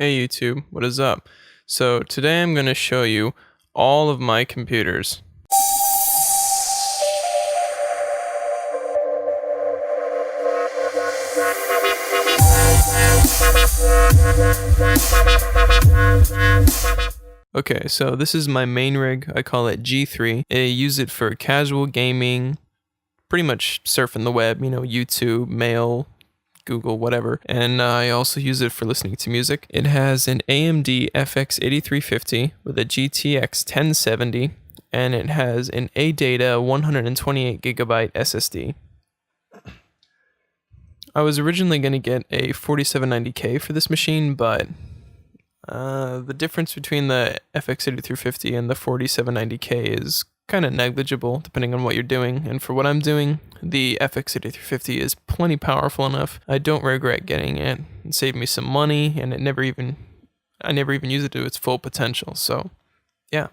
Hey YouTube, what is up? So today I'm going to show you all of my computers. Okay, so this is my main rig. I call it G3. I use it for casual gaming, pretty much surfing the web, YouTube, mail, Google, whatever. And I also use it for listening to music. It has an AMD FX8350 with a GTX 1070, and it has an ADATA 128 gigabyte SSD. I was originally going to get a 4790K for this machine, but the difference between the FX8350 and the 4790K is kind of negligible depending on what you're doing, and for what I'm doing, the FX8350 is plenty powerful enough. I don't regret getting it. It saved me some money, and I never even used it to its full potential, so yeah.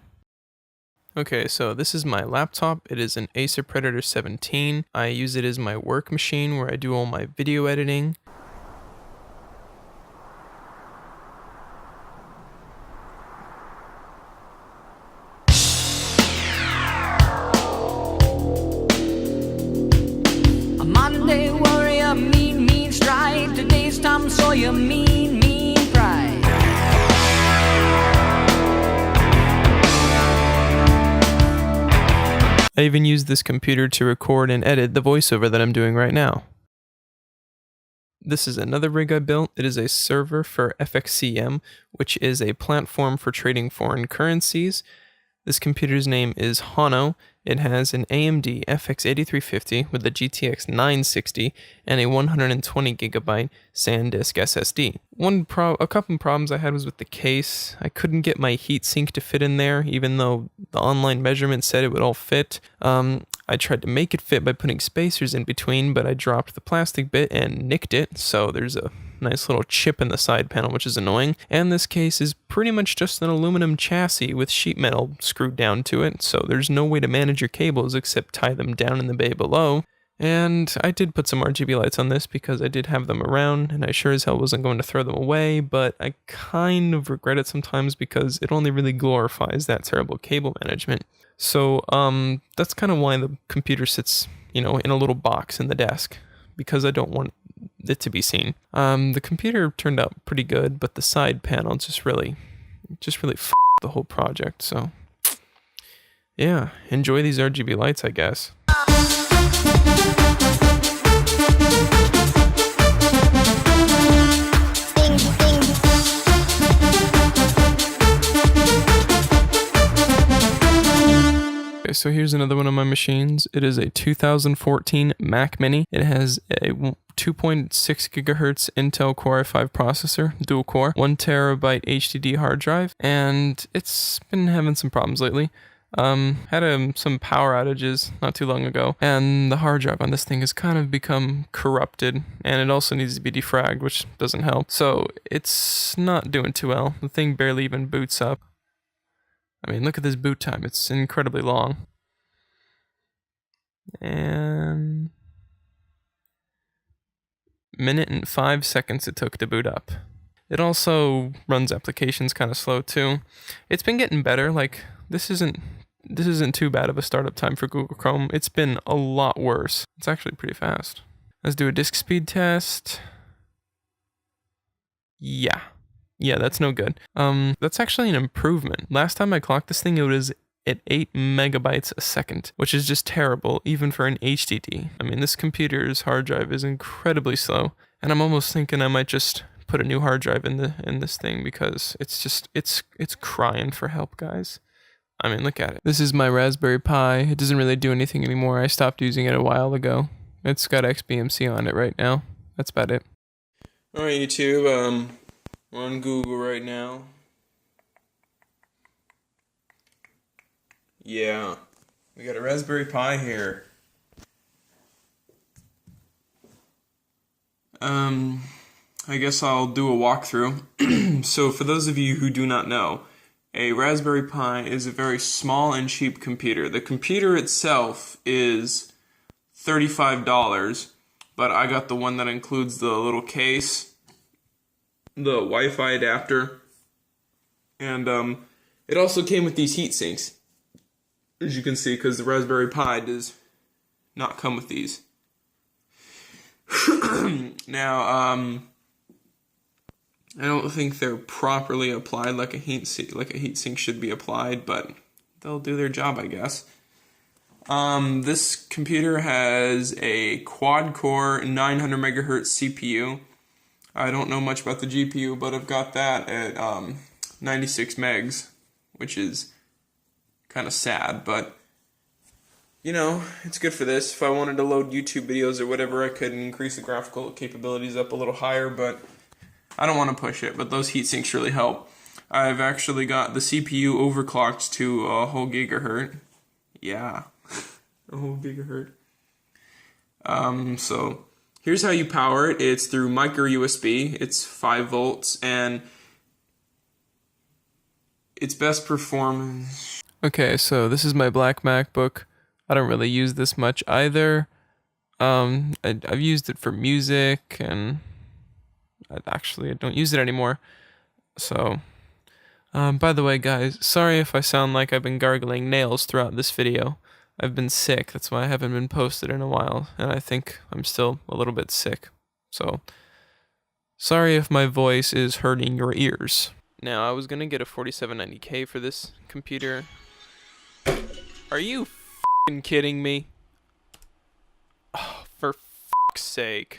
Okay, so this is my laptop. It is an Acer Predator 17. I use it as my work machine where I do all my video editing. A Monday warrior, mean stride. Today's Tom Sawyer, mean pride. I even use this computer to record and edit the voiceover that I'm doing right now. This is another rig I built. It is a server for fxcm, which is a platform for trading foreign currencies. This computer's name is Hano. It has an AMD FX8350 with a GTX 960 and a 120 gigabyte SanDisk SSD. A couple problems I had was with the case. I couldn't get my heatsink to fit in there, even though the online measurement said it would all fit. I tried to make it fit by putting spacers in between, but I dropped the plastic bit and nicked it, so there's a nice little chip in the side panel, which is annoying. And this case is pretty much just an aluminum chassis with sheet metal screwed down to it, so there's no way to manage your cables except tie them down in the bay below. And I did put some RGB lights on this because I did have them around, and I sure as hell wasn't going to throw them away, but I kind of regret it sometimes because it only really glorifies that terrible cable management. So, that's kind of why the computer sits, in a little box in the desk, because I don't want it to be seen. The computer turned out pretty good, but the side panel just really f***ed the whole project, so yeah, enjoy these RGB lights, I guess. Okay, so here's another one of my machines. It is a 2014 Mac Mini. It has a 2.6 gigahertz Intel Core i5 processor, dual core, 1 terabyte HDD hard drive, and it's been having some problems lately. Had some power outages not too long ago, and the hard drive on this thing has kind of become corrupted, and it also needs to be defragged, which doesn't help. So it's not doing too well. The thing barely even boots up. I mean, look at this boot time. It's incredibly long. And minute and 5 seconds it took to boot up. It also runs applications kind of slow too. It's been getting better. Like, this isn't too bad of a startup time for Google Chrome. It's been a lot worse. It's actually pretty fast. Let's do a disk speed test. Yeah, that's no good. That's actually an improvement. Last time I clocked this thing, it was at 8 megabytes a second, which is just terrible, even for an HDD. I mean, this computer's hard drive is incredibly slow, and I'm almost thinking I might just put a new hard drive in this thing because it's crying for help, guys. I mean, look at it. This is my Raspberry Pi. It doesn't really do anything anymore. I stopped using it a while ago. It's got XBMC on it right now. That's about it. All right, YouTube. We're on Google right now. Yeah, we got a Raspberry Pi here. I guess I'll do a walkthrough. So for those of you who do not know, a Raspberry Pi is a very small and cheap computer. The computer itself is $35, but I got the one that includes the little case. the Wi-Fi adapter, and it also came with these heat sinks, as you can see, because the Raspberry Pi does not come with these. Now, I don't think they're properly applied like a heat sink should be applied, but they'll do their job, I guess. This computer has a quad-core 900 megahertz CPU. I don't know much about the GPU, but I've got that at 96 megs, which is kind of sad, but you know, it's good for this. If I wanted to load YouTube videos or whatever, I could increase the graphical capabilities up a little higher, but I don't want to push it, but those heat sinks really help. I've actually got the CPU overclocked to a whole gigahertz. Yeah, a whole gigahertz. So here's how you power it. It's through micro USB. It's 5 volts, and it's best performance. Okay, so this is my black MacBook. I don't really use this much either. I've used it for music, and I don't use it anymore. So, by the way, guys, sorry if I sound like I've been gargling nails throughout this video. I've been sick, that's why I haven't been posted in a while, and I think I'm still a little bit sick. So, sorry if my voice is hurting your ears. Now, I was gonna get a 4790K for this computer. Are you f***ing kidding me? Oh, for f***'s sake.